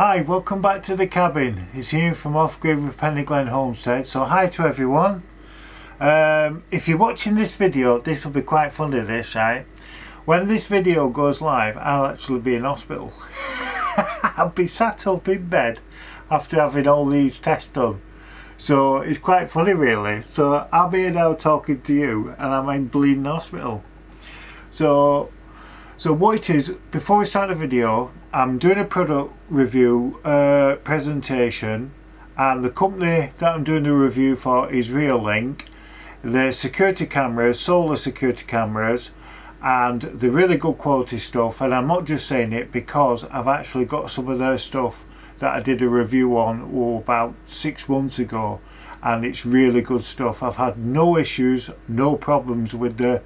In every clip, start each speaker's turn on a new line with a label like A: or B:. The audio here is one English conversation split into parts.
A: Hi, welcome back to the cabin. It's Ian from Off Grid with Peniglen Homestead. So hi to everyone. If you're watching this video, this will be quite funny this, right? When this video goes live, I'll actually be in hospital. I'll be sat up in bed after having all these tests done. So it's quite funny really. So I'll be here now talking to you and I'm in bleeding hospital. So what it is, before we start the video, I'm doing a product review presentation, and the company that I'm doing the review for is Reolink. They're security cameras, solar security cameras, and they're really good quality stuff. And I'm not just saying it because I've actually got some of their stuff that I did a review on about 6 months ago, and it's really good stuff. I've had no issues, no problems with the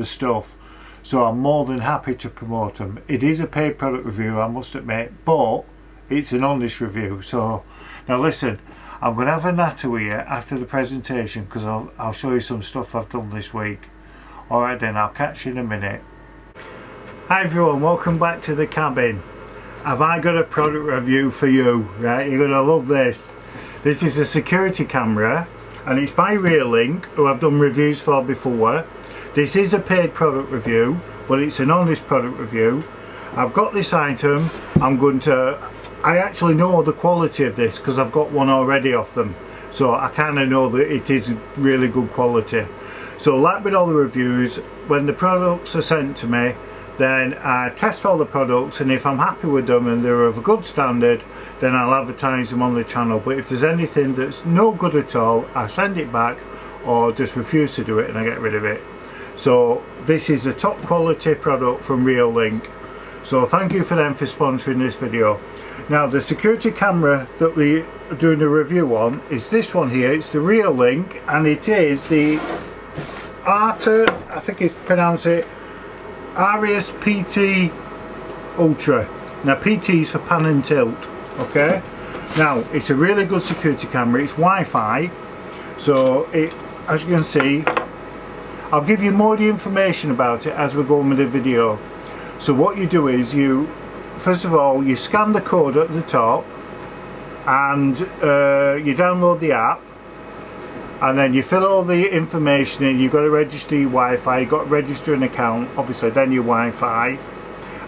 A: stuff. So I'm more than happy to promote them. It is a paid product review, I must admit, but it's an honest review. So now listen, I'm going to have a natter here after the presentation because I'll show you some stuff I've done this week. Alright then, I'll catch you in a minute. Hi everyone, welcome back to the cabin. Have I got a product review for you? Right, you're going to love this. This is a security camera and it's by Reolink, who I've done reviews for before. This is a paid product review, but it's an honest product review. I've got this item. I actually know the quality of this because I've got one already off them. So I kind of know that it is really good quality. So like with all the reviews, when the products are sent to me, then I test all the products, and if I'm happy with them and they're of a good standard, then I'll advertise them on the channel. But if there's anything that's no good at all, I send it back or just refuse to do it and I get rid of it. So this is a top quality product from Reolink. So thank you for them for sponsoring this video. Now the security camera that we are doing a review on is this one here. It's the Reolink, and it is the I think it's pronounced it Arius PT Ultra. Now PT is for pan and tilt. Okay. Now it's a really good security camera. It's Wi-Fi. So it, as you can see, I'll give you more of the information about it as we go on with the video. So what you do is first of all, you scan the code at the top and you download the app, and then you fill all the information in. You've got to register your Wi-Fi, you've got to register an account, obviously then your Wi-Fi,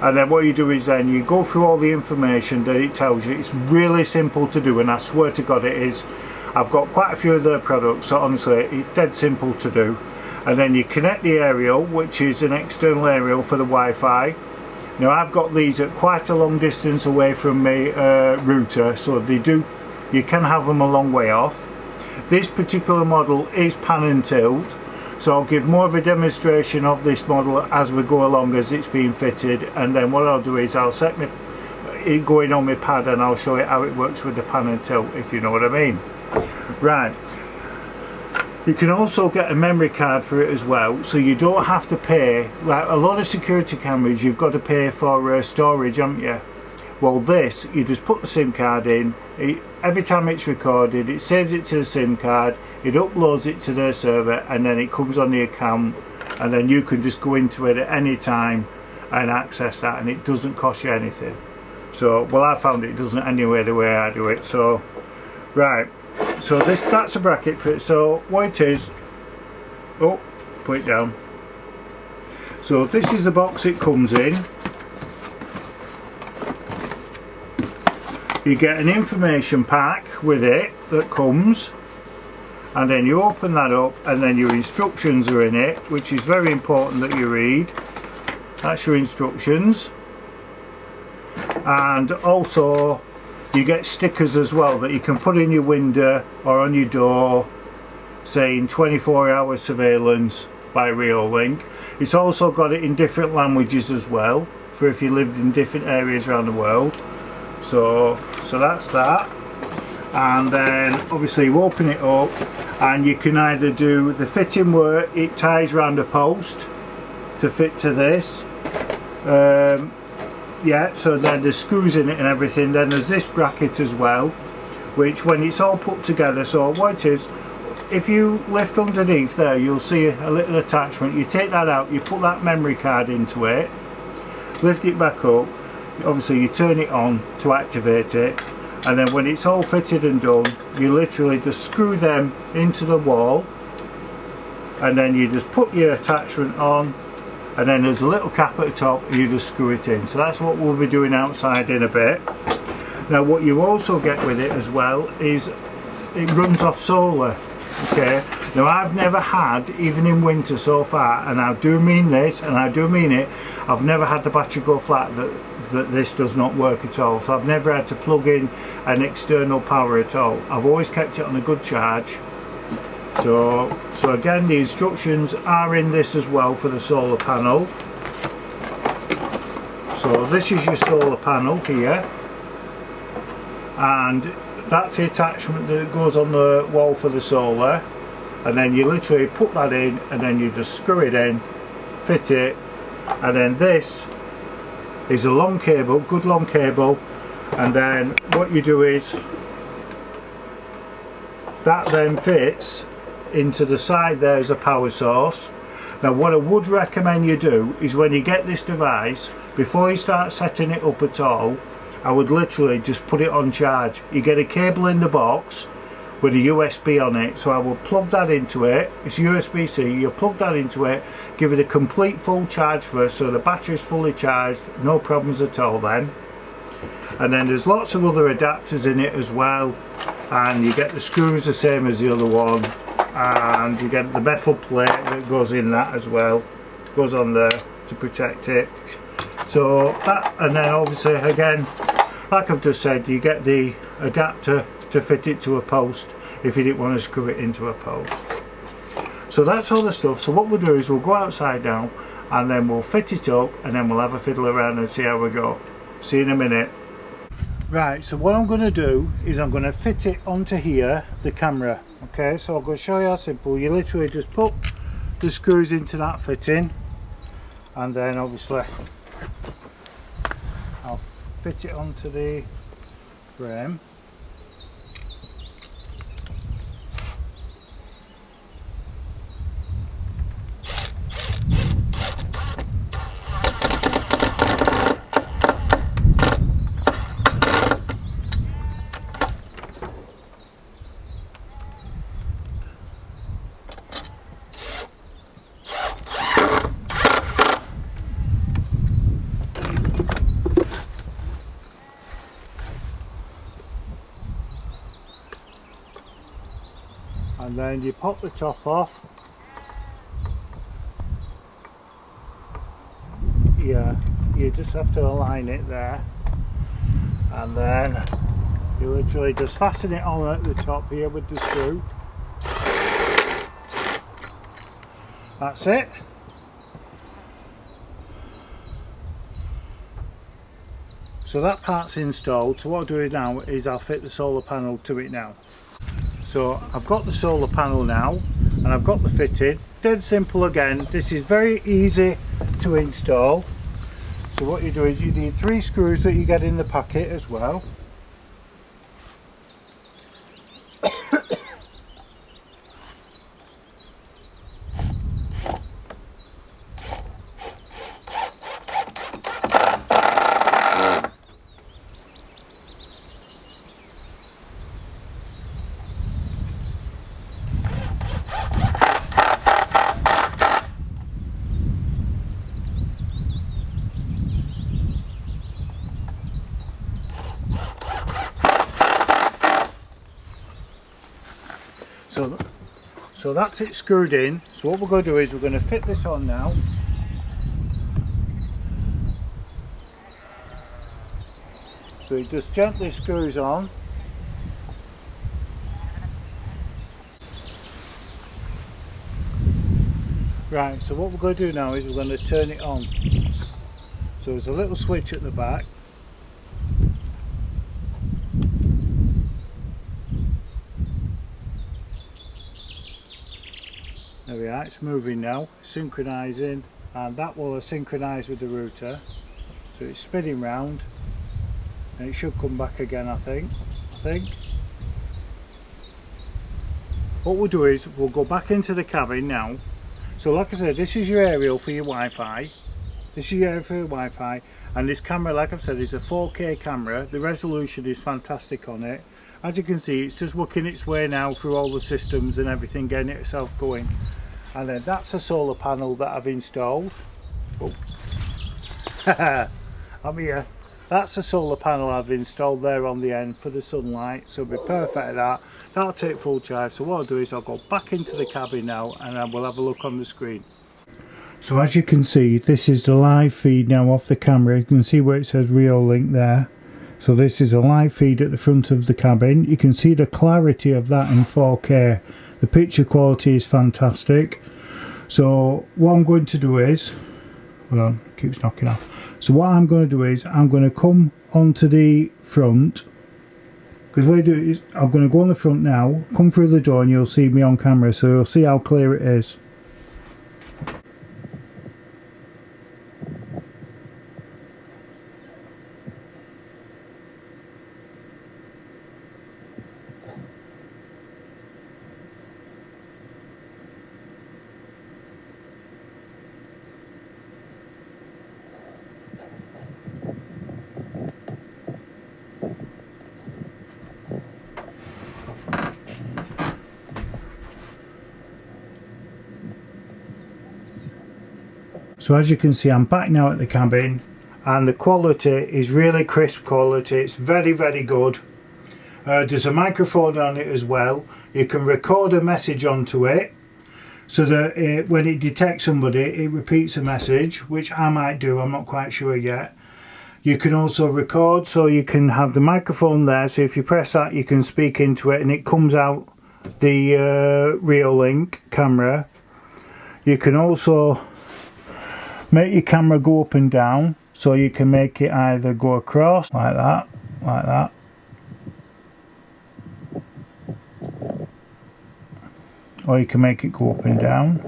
A: and then what you do is then you go through all the information that it tells you. It's really simple to do, and I swear to God it is. I've got quite a few of their products, so honestly it's dead simple to do. And then you connect the aerial, which is an external aerial for the Wi-Fi. Now I've got these at quite a long distance away from my router, so you can have them a long way off. This particular model is pan and tilt, so I'll give more of a demonstration of this model as we go along as it's being fitted, and then what I'll do is I'll set it going on my pad and I'll show you how it works with the pan and tilt, if you know what I mean. Right. You can also get a memory card for it as well, so you don't have to pay. Like a lot of security cameras, you've got to pay for storage, haven't you? Well, this, you just put the SIM card in. Every time it's recorded, it saves it to the SIM card, it uploads it to their server, and then it comes on the account, and then you can just go into it at any time and access that, and it doesn't cost you anything. So, well, I found it doesn't anyway the way I do it. So, right. So that's a bracket for it. So what it is, oh, put it down. So this is the box it comes in. You get an information pack with it that comes, and then you open that up, and then your instructions are in it, which is very important that you read. That's your instructions. And also you get stickers as well that you can put in your window or on your door saying 24-hour surveillance by Reolink. It's also got it in different languages as well for if you lived in different areas around the world. So that's that. And then obviously you open it up and you can either do the fitting where it ties around a post to fit to this. Yeah, so then there's screws in it and everything. Then there's this bracket as well, which when it's all put together, so what it is, if you lift underneath there, you'll see a little attachment. You take that out, you put that memory card into it, lift it back up, obviously you turn it on to activate it, and then when it's all fitted and done, you literally just screw them into the wall, and then you just put your attachment on, and then there's a little cap at the top and you just screw it in. So that's what we'll be doing outside in a bit. Now what you also get with it as well is it runs off solar. Okay, now I've never had, even in winter so far, and I do mean this and I do mean it, I've never had the battery go flat that this does not work at all. So I've never had to plug in an external power at all. I've always kept it on a good charge. So again, the instructions are in this as well for the solar panel. So this is your solar panel here, and that's the attachment that goes on the wall for the solar, and then you literally put that in and then you just screw it in, fit it, and then this is a long cable, good long cable, and then what you do is that then fits into the side there as a power source. Now what I would recommend you do is when you get this device, before you start setting it up at all, I would literally just put it on charge. You get a cable in the box with a USB on it, so I will plug that into it. It's USB-C, you plug that into it, give it a complete full charge first so the battery is fully charged, no problems at all then. And then there's lots of other adapters in it as well, and you get the screws the same as the other one, and you get the metal plate that goes in that as well, goes on there to protect it. So that, and then obviously again, like I've just said, you get the adapter to fit it to a post if you didn't want to screw it into a post. So that's all the stuff. So what we'll do is we'll go outside now and then we'll fit it up, and then we'll have a fiddle around and see how we go. See you in a minute. Right, so what I'm going to do is I'm going to fit it onto here, the camera. Okay, so I'm going to show you how simple. You literally just put the screws into that fitting, and then obviously I'll fit it onto the frame. And then you pop the top off. Yeah, you just have to align it there, and then you literally just fasten it on at the top here with the screw. That's it. So that part's installed. So what I'll do now is I'll fit the solar panel to it now. So I've got the solar panel now, and I've got the fitting. Dead simple again. This is very easy to install. So what you do is you need 3 screws that you get in the packet as well. So that's it screwed in. So what we're going to do is we're going to fit this on now. So it just gently screws on. Right, so what we're going to do now is we're going to turn it on. So there's a little switch at the back. There we are, it's moving now, synchronising, and that will synchronise with the router. So it's spinning round, and it should come back again, I think. What we'll do is we'll go back into the cabin now. So like I said, this is your aerial for your Wi-Fi. This is your aerial for your Wi-Fi, And this camera, like I've said, is a 4K camera. The resolution is fantastic on it. As you can see, it's just working its way now through all the systems and everything, getting itself going. And then that's a solar panel that I've installed. Oh. I'm here. That's a solar panel I've installed there on the end for the sunlight, so it'll be perfect at that. That'll take full charge. So what I'll do is I'll go back into the cabin now and I will have a look on the screen. So as you can see, this is the live feed now off the camera. You can see where it says Reolink there. So this is a live feed at the front of the cabin. You can see the clarity of that in 4K. The picture quality is fantastic. So what I'm going to do is, hold on, it keeps knocking off. So what I'm going to do is I'm going to come onto the front, because what I do is I'm going to go on the front now, come through the door, and you'll see me on camera, so you'll see how clear it is. So as you can see, I'm back now at the cabin, and the quality is really crisp quality. It's very, very good. There's a microphone on it as well. You can record a message onto it, so that when it detects somebody, it repeats a message, which I might do, I'm not quite sure yet. You can also record, so you can have the microphone there, so if you press that you can speak into it and it comes out the Reolink camera. You can also make your camera go up and down, so you can make it either go across like that, or you can make it go up and down.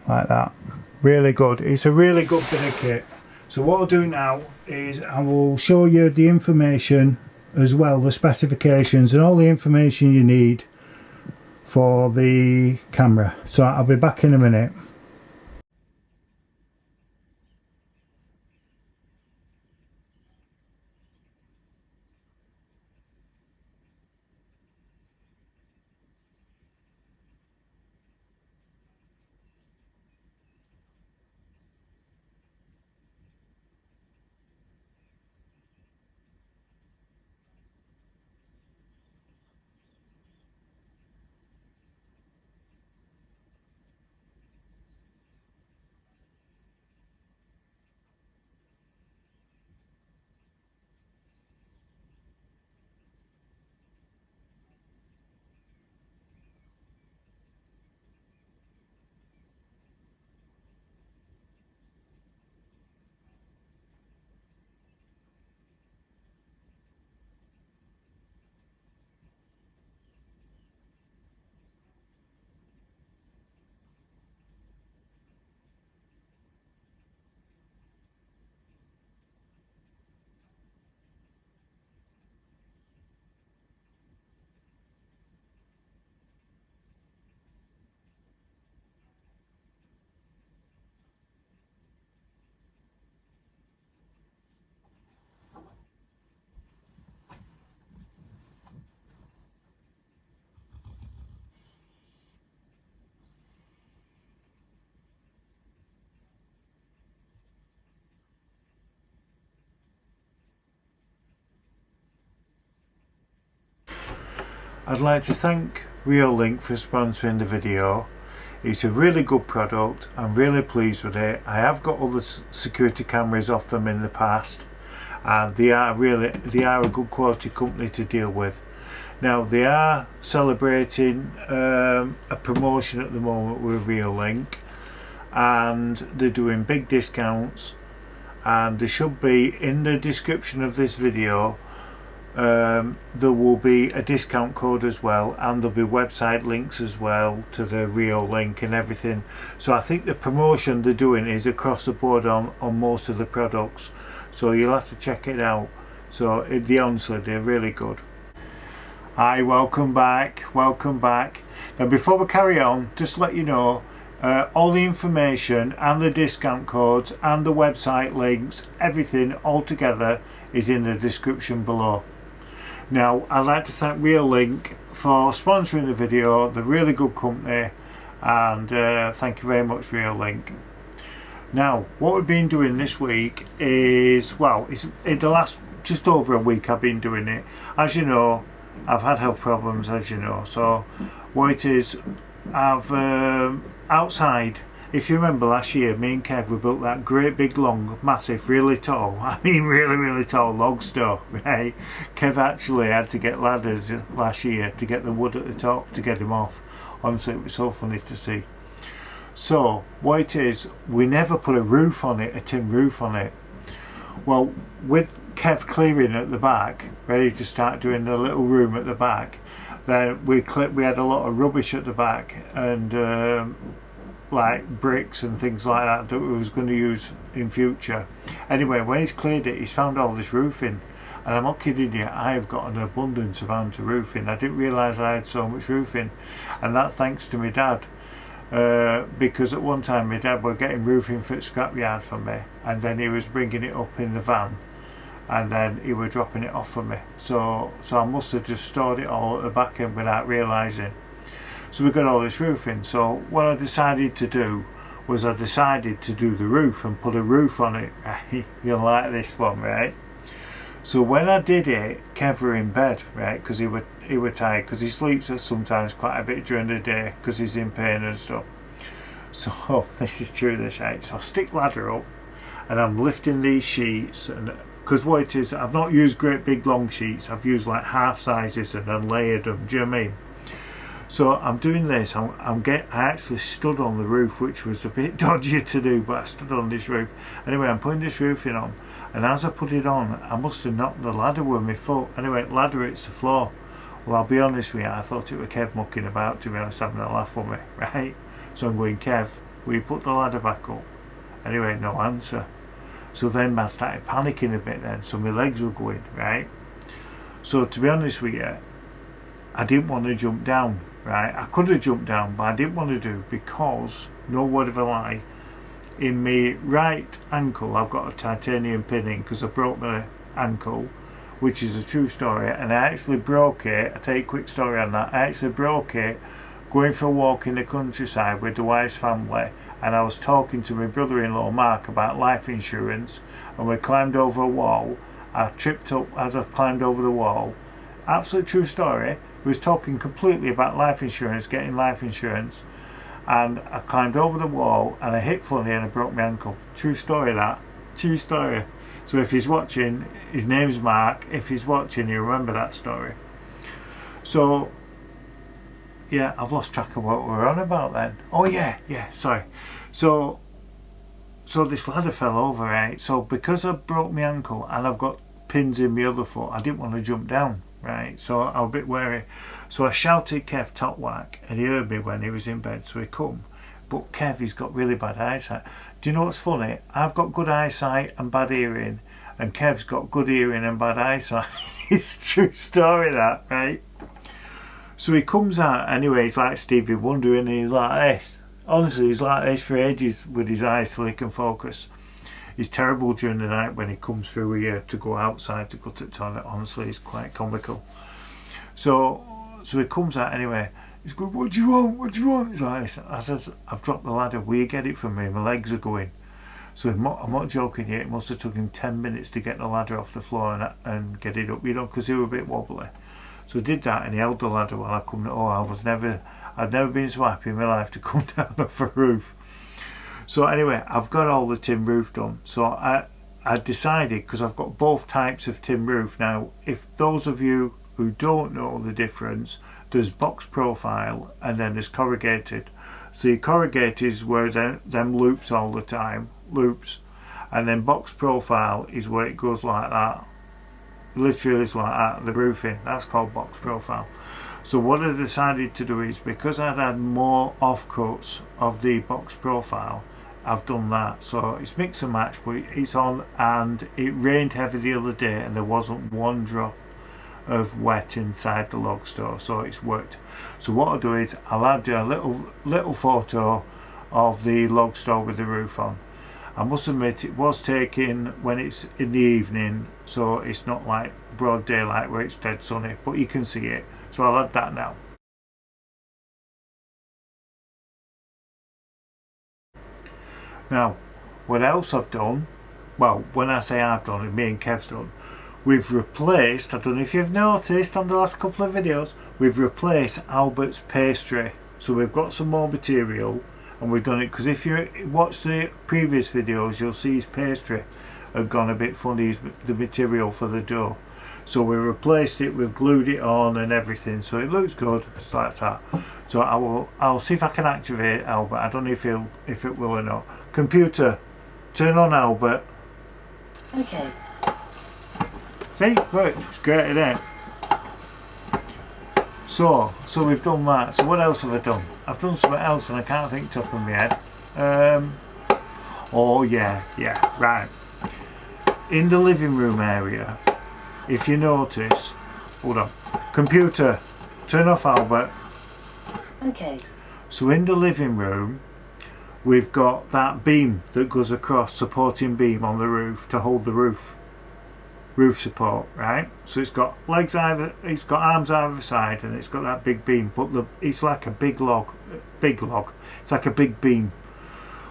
A: Like that. Really good. It's a really good bit of kit. So what I'll do now is I will show you the information as well, the specifications and all the information you need for the camera. So I'll be back in a minute. I'd like to thank Reolink for sponsoring the video. It's a really good product. I'm really pleased with it. I have got other security cameras off them in the past, and they are a good quality company to deal with. Now they are celebrating a promotion at the moment with Reolink, and they're doing big discounts, and there should be in the description of this video there will be a discount code as well, and there'll be website links as well to the Reolink and everything. So I think the promotion they're doing is across the board on most of the products, so you'll have to check it out. So honestly, they're really good. Hi, welcome back. Now before we carry on, just to let you know, all the information and the discount codes and the website links, everything all together is in the description below. Now I'd like to thank Reolink for sponsoring the video. They're a really good company, and thank you very much, Reolink. Now what we've been doing this week is, well, it's in the last just over a week I've been doing it. As you know, I've had health problems, as you know, so what it is, I've outside, if you remember last year, me and Kev, we built that great big long massive really tall, I mean really tall log store, right? Kev actually had to get ladders last year to get the wood at the top to get him off. Honestly, it was so funny to see. So what it is, we never put a roof on it, a tin roof on it. Well, with Kev clearing at the back, ready to start doing the little room at the back, then we had a lot of rubbish at the back, and like bricks and things like that that we was going to use in future. Anyway, when he's cleared it, he's found all this roofing, and I'm not kidding you, I've got an abundance of ounce of roofing. I didn't realise I had so much roofing, and that thanks to my dad. Because at one time my dad was getting roofing for the scrapyard for me, and then he was bringing it up in the van, and then he was dropping it off for me. So I must have just stored it all at the back end without realising. So we got all this roofing. So what I decided to do was I decided to do the roof and put a roof on it. You'll like this one, right? So when I did it, Kev were in bed, right, because he were tired, because he sleeps sometimes quite a bit during the day because he's in pain and stuff. So this is true, this, right? So I stick ladder up and I'm lifting these sheets, and because what it is, I've not used great big long sheets, I've used like half sizes and then layered them, do you know what I mean? So I'm doing this, I actually stood on the roof, which was a bit dodgy to do, but I stood on this roof. Anyway, I'm putting this roofing on, and as I put it on, I must have knocked the ladder with my foot. Anyway, ladder hits the floor. Well, I'll be honest with you, I thought it was Kev mucking about, to be honest, having a laugh with me, right? So I'm going, Kev, will you put the ladder back up? Anyway, no answer. So then I started panicking a bit then, so my legs were going, right? So to be honest with you, I didn't want to jump down, right? I could have jumped down, but I didn't want to do, because, no word of a lie, in my right ankle I've got a titanium pinning because I broke my ankle, which is a true story, and I actually broke it. I'll tell you a quick story on that. I actually broke it going for a walk in the countryside with the wife's family, and I was talking to my brother-in-law Mark about life insurance, and we climbed over a wall. I tripped up as I climbed over the wall. Absolute true story. We was talking completely about life insurance, getting life insurance, and I climbed over the wall and I hit funny and I broke my ankle. True story, that. True story. So if he's watching, his name's Mark, if he's watching, he'll remember that story. So yeah, I've lost track of what we're on about then. Oh yeah, sorry. So this ladder fell over, right? So because I broke my ankle and I've got pins in my other foot, I didn't want to jump down, right? So I was a bit wary. So I shouted Kev top whack, and he heard me when he was in bed, so he come. But Kev, he's got really bad eyesight. Do you know what's funny? I've got good eyesight and bad hearing, and Kev's got good hearing and bad eyesight. It's a true story, that, right? So he comes out anyway, he's like Stevie Wonder, and he's like this. Honestly, he's like this for ages with his eyes so he can focus. He's terrible during the night when he comes through here to go outside to go to the toilet. Honestly, he's quite comical. So he comes out anyway. He's going, what do you want? He's like this. I says, I've dropped the ladder, will you get it from me? My legs are going. So I'm not joking yet, it must have took him 10 minutes to get the ladder off the floor and get it up, you know, because he was a bit wobbly. So I did that, and he held the ladder while I come. I'd never been so happy in my life to come down off a roof. So anyway, I've got all the tin roof done. So I decided, because I've got both types of tin roof. Now, if those of you who don't know the difference, there's box profile and then there's corrugated. So your corrugated is where them loops all the time, loops, and then box profile is where it goes like that. Literally it's like that, the roofing, that's called box profile. So what I decided to do is, because I'd had more offcuts of the box profile, I've done that. So it's mix and match, but it's on, and it rained heavy the other day and there wasn't one drop of wet inside the log store, so it's worked. So what I'll do is I'll add a little photo of the log store with the roof on. I must admit it was taken when it's in the evening, so it's not like broad daylight where it's dead sunny, but you can see it. So I'll add that now. Now, what else I've done, well, when I say I've done, me and Kev's done, we've replaced, I don't know if you've noticed on the last couple of videos, we've replaced Albert's pastry. So we've got some more material, and we've done it because if you watch the previous videos, you'll see his pastry had gone a bit funny, the material for the dough. So we replaced it, we've glued it on and everything, so it looks good. It's like that. So I'll see if I can activate Albert. I don't know if it will or not. Computer, turn on Albert.
B: Okay.
A: See, worked. It's great, isn't it? So we've done that. So what else have I done? I've done something else and I can't think top of my head. Oh yeah, right. In the living room area, if you notice, hold on. Computer, turn off Albert.
B: Okay.
A: So in the living room, we've got that beam that goes across, supporting beam on the roof to hold the roof support, right? So it's got legs either, it's got arms either side, and it's got that big beam, but it's like a big log, it's like a big beam.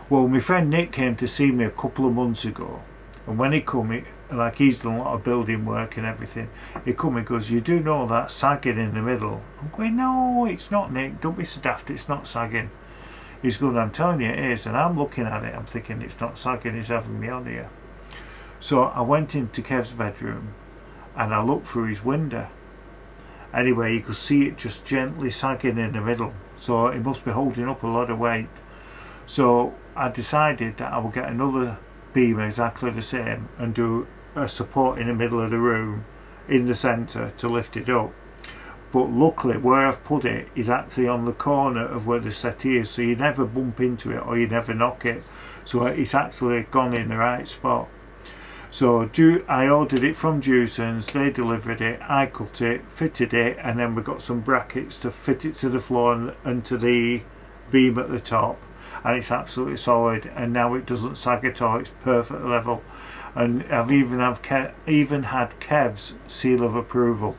A: Well, my friend Nick came to see me a couple of months ago, and when he come, like he's done a lot of building work and everything, he come and goes, you do know that sagging in the middle? I'm going, no, it's not, Nick, don't be so daft, it's not sagging. He's going, I'm telling you it is, and I'm looking at it, I'm thinking it's not sagging, he's having me on here. So I went into Kev's bedroom and I looked through his window. Anyway, you could see it just gently sagging in the middle, so it must be holding up a lot of weight. So I decided that I would get another beam exactly the same and do a support in the middle of the room in the centre to lift it up. But luckily where I've put it is actually on the corner of where the settee is, so you never bump into it or you never knock it, so it's actually gone in the right spot. So I ordered it from Juicens, they delivered it, I cut it, fitted it, and then we got some brackets to fit it to the floor and to the beam at the top, and it's absolutely solid, and now it doesn't sag at all, it's perfect level. And I've even had Kev's seal of approval,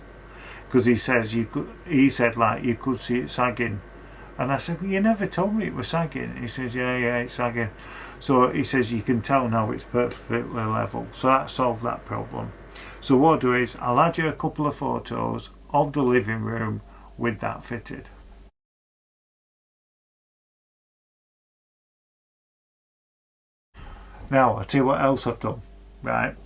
A: because he said like you could see it sagging, and I said, well, you never told me it was sagging. He says, yeah, it's sagging. So he says you can tell now it's perfectly level, so that solved that problem. So what I'll do is I'll add you a couple of photos of the living room with that fitted. Now I'll tell you what else I've done, right?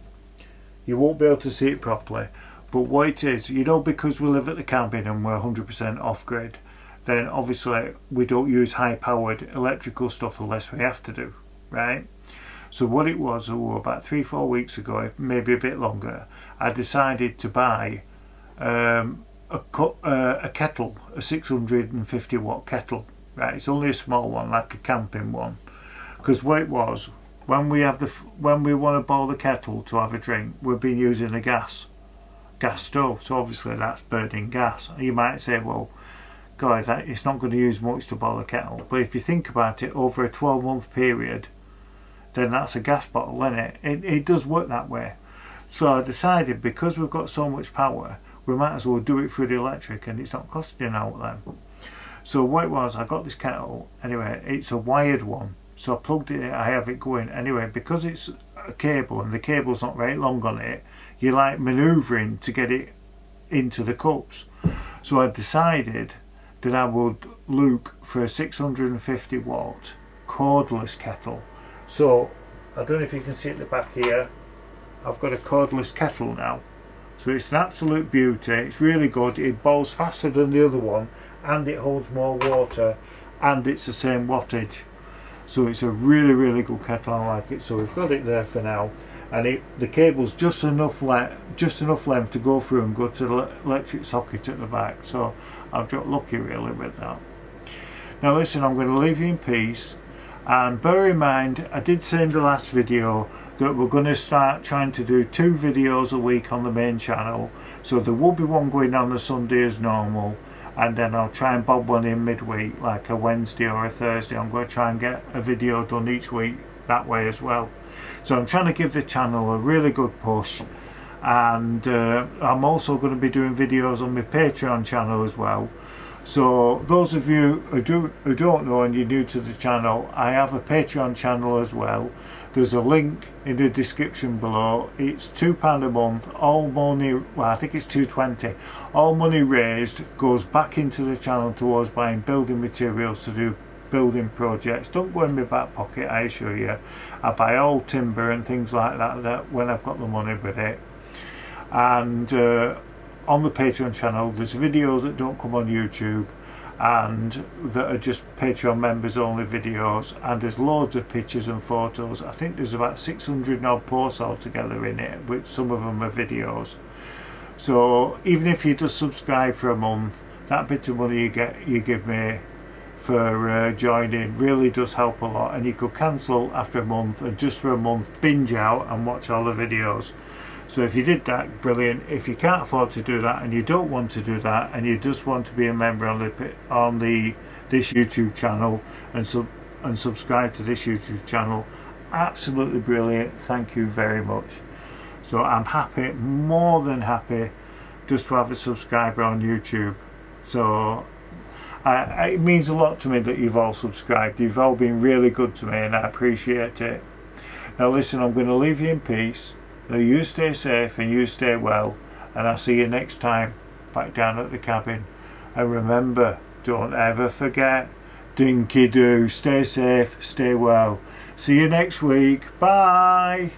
A: You won't be able to see it properly, but what it is, you know, because we live at the cabin and we're 100% off grid, then obviously we don't use high powered electrical stuff unless we have to do, right? So what it was, about 3-4 weeks ago, maybe a bit longer, I decided to buy a kettle, a 650 watt kettle, right? It's only a small one, like a camping one, because what it was, when we want to boil the kettle to have a drink, we've been using a gas stove, so obviously that's burning gas. You might say, well, God, it's not going to use much to boil a kettle, but if you think about it, over a 12-month period, then that's a gas bottle, isn't it? It does work that way. So I decided, because we've got so much power, we might as well do it through the electric, and it's not costing an out then. So what it was, I got this kettle, anyway, it's a wired one, so I plugged it in, I have it going. Anyway, because it's a cable and the cable's not very long on it, you're like manoeuvring to get it into the cups. So I decided that I would look for a 650 watt cordless kettle. So I don't know if you can see at the back here, I've got a cordless kettle now. So it's an absolute beauty, it's really good, it boils faster than the other one, and it holds more water, and it's the same wattage. So it's a really good kettle, I like it. So we've got it there for now, and the cable's just enough length to go through and go to the electric socket at the back. So I've got lucky really with that. Now listen, I'm going to leave you in peace, and bear in mind, I did say in the last video that we're going to start trying to do 2 videos a week on the main channel. So there will be one going on a Sunday as normal, and then I'll try and bob one in midweek, like a Wednesday or a Thursday. I'm going to try and get a video done each week that way as well. So I'm trying to give the channel a really good push, and I'm also going to be doing videos on my Patreon channel as well. So those of you who don't know and you're new to the channel, I have a Patreon channel as well. There's a link in the description below. It's £2 a month. All money, well, I think it's £2.20. All money raised goes back into the channel towards buying building materials to do building projects. Don't go in my back pocket, I assure you. I buy old timber and things like that when I've got the money with it. And on the Patreon channel there's videos that don't come on YouTube and that are just Patreon members only videos, and there's loads of pictures and photos. I think there's about 600 odd posts altogether in it, which some of them are videos. So even if you just subscribe for a month, that bit of money you give me for joining really does help a lot, and you could cancel after a month and just for a month binge out and watch all the videos. So if you did that, brilliant. If you can't afford to do that and you don't want to do that and you just want to be a member on this YouTube channel and subscribe to this YouTube channel, absolutely brilliant. Thank you very much. So I'm happy, more than happy, just to have a subscriber on YouTube. So it means a lot to me that you've all subscribed. You've all been really good to me and I appreciate it. Now listen, I'm going to leave you in peace. Now you stay safe and you stay well, and I'll see you next time back down at the cabin. And remember, don't ever forget, dinky do, stay safe, stay well. See you next week. Bye.